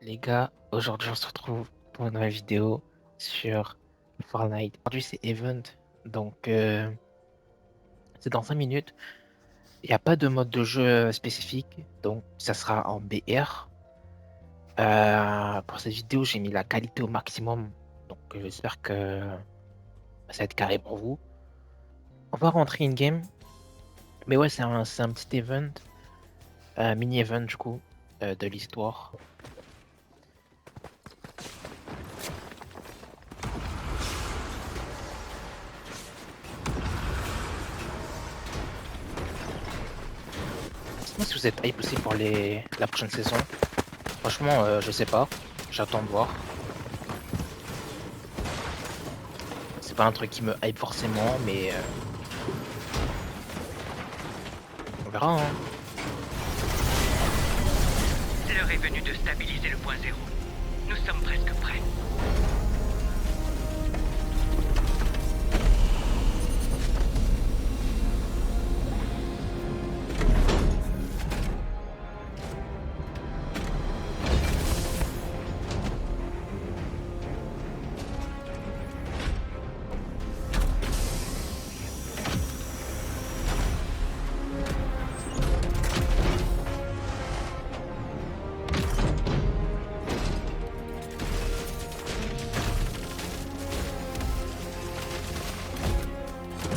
Les gars, aujourd'hui on se retrouve pour une nouvelle vidéo sur Fortnite. Aujourd'hui c'est Event, donc c'est dans 5 minutes. Il n'y a pas de mode de jeu spécifique, donc ça sera en BR. Pour cette vidéo, j'ai mis la qualité au maximum, donc j'espère que ça va être carré pour vous. On va rentrer in-game, mais ouais, c'est un petit event, mini-event du coup, de l'histoire. Dites-moi si vous êtes hype aussi pour la prochaine saison. Franchement, je sais pas. J'attends de voir. C'est pas un truc qui me hype forcément, mais on verra, hein. L'heure est venue de stabiliser le point zéro. Nous sommes presque prêts.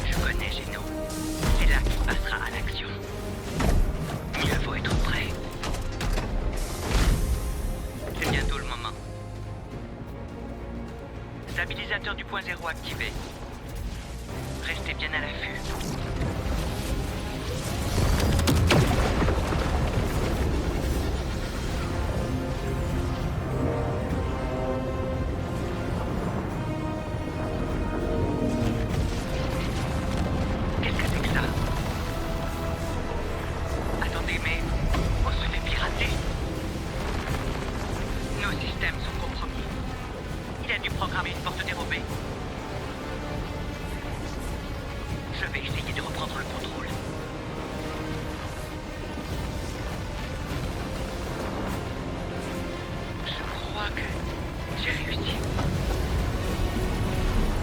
Je connais Geno. C'est là qu'il passera à l'action. Mieux vaut être prêt. C'est bientôt le moment. Stabilisateur du point zéro activé. Restez bien à l'affût. Qu'est-ce que c'est que ça? Attendez, mais on se fait pirater. Nos systèmes sont compromis. Il a dû programmer une porte dérobée. Je vais essayer de reprendre le contrôle. Je crois que j'ai réussi.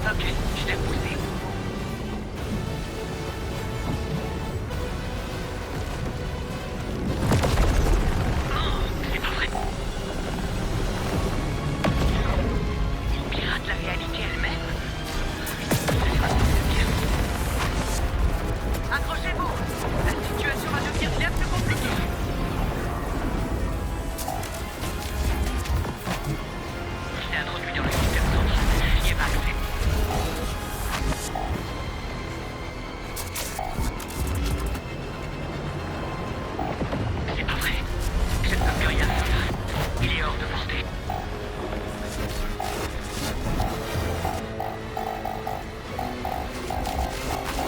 Ok, je l'ai repoussé. Oh, c'est pas vrai. Il pirate la réalité elle-même. Accrochez-vous. La situation va devenir bien plus compliquée. Il s'est introduit dans le système central. Il est pas accès. C'est pas vrai. Je ne peux plus rien faire. Il est hors de portée.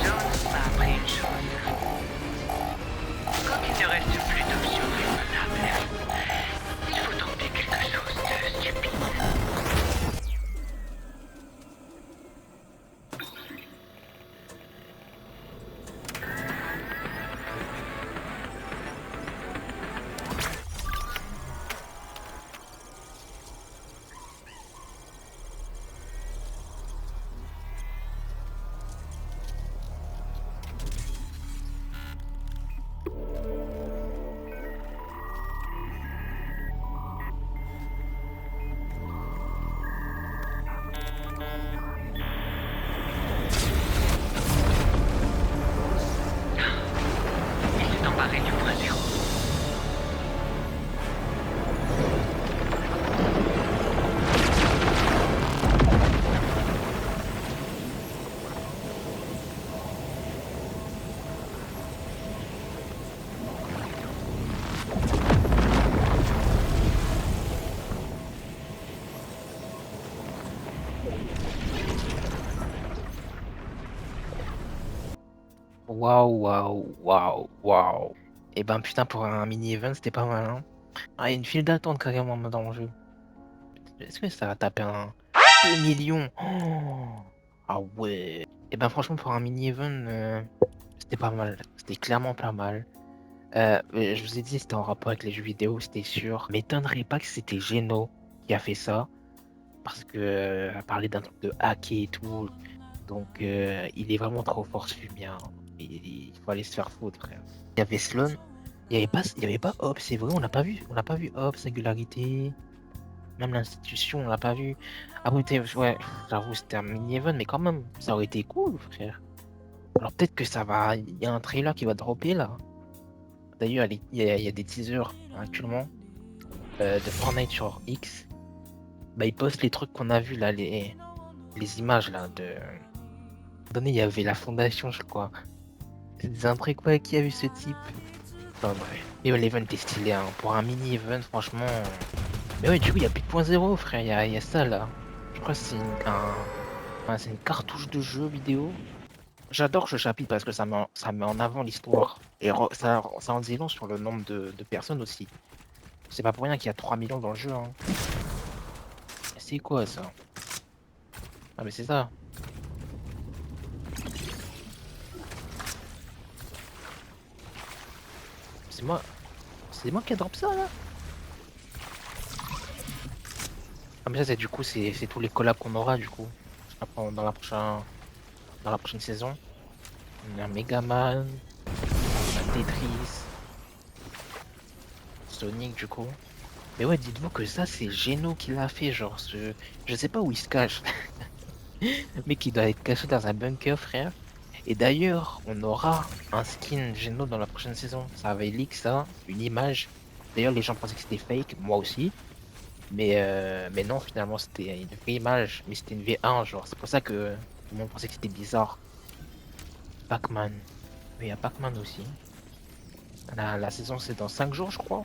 Jones m'a appris une chose. Quand il ne reste plus d'options raisonnables, il faut tenter quelque chose de stupide. Il s'est emparé du point zéro. Waouh, waouh, waouh, waouh. Et ben putain, pour un mini-event, c'était pas mal, hein. Ah, il y a une file d'attente carrément dans le jeu. Est-ce que ça va taper un 2 millions? Oh, ah ouais. Et ben franchement, pour un mini-event, c'était pas mal. C'était clairement pas mal. Je vous ai dit, c'était en rapport avec les jeux vidéo, c'était sûr. M'étonnerait pas que c'était Geno qui a fait ça, parce que à parler d'un truc de hacker et tout, donc il est vraiment trop fort ce fumier, hein. Il faut aller se faire foutre, frère. Il y avait Sloan, il y avait pas Hop, c'est vrai, on n'a pas vu Hop, Singularité, même l'institution, on l'a pas vu. Ah oui, ouais, j'avoue, c'était un mini-event, mais quand même, ça aurait été cool, frère. Alors peut-être que ça va, il y a un trailer qui va dropper là. D'ailleurs, il y a des teasers actuellement de Fortnite sur X. Bah, ils postent les trucs qu'on a vus là, les images là de. Donné, il y avait la fondation, je crois. C'est des intrigues, ouais, qui a vu ce type? Enfin bref. Et ouais, l'event est stylé, hein. Pour un mini-event, franchement. Mais ouais, du coup, il y a 8.0, frère. Il y a ça là. Je crois que c'est c'est une cartouche de jeu vidéo. J'adore ce chapitre parce que ça met en avant l'histoire. Et ça en dit long sur le nombre de personnes aussi. C'est pas pour rien qu'il y a 3 millions dans le jeu, hein. C'est quoi ça? Ah mais c'est ça. C'est moi. C'est moi qui a drop ça là? Ah mais ça c'est du coup c'est tous les collabs qu'on aura du coup. Après, dans la prochaine saison. On a Megaman, on a Tetris, Sonic du coup. Mais ouais, dites-vous que ça c'est Geno qui l'a fait, genre je sais pas où il se cache. Mais qui doit être caché dans un bunker, frère. Et d'ailleurs, on aura un skin Geno dans la prochaine saison. Ça avait leak ça, une image. D'ailleurs, les gens pensaient que c'était fake, moi aussi. Mais non, finalement, c'était une vraie image. Mais c'était une V1, genre. C'est pour ça que tout le monde pensait que c'était bizarre. Pac-Man. Oui, il y a Pac-Man aussi. La saison, c'est dans 5 jours, je crois.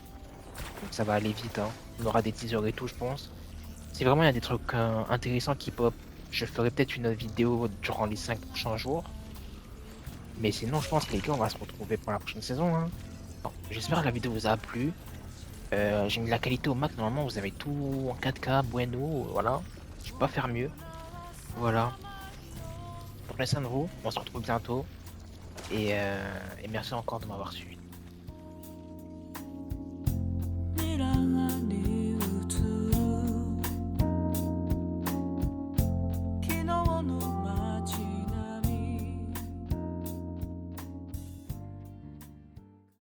Donc ça va aller vite, hein. On aura des teasers et tout, je pense. Si vraiment il y a des trucs intéressants qui pop, je ferai peut-être une autre vidéo durant les 5 prochains jours. Mais sinon, je pense que les gars, on va se retrouver pour la prochaine saison, hein. Bon, j'espère que la vidéo vous a plu. J'ai mis la qualité au max. Normalement, vous avez tout en 4K, bueno, voilà. Je peux pas faire mieux. Voilà. Prenez soin de vous. On se retrouve bientôt. Et merci encore de m'avoir suivi.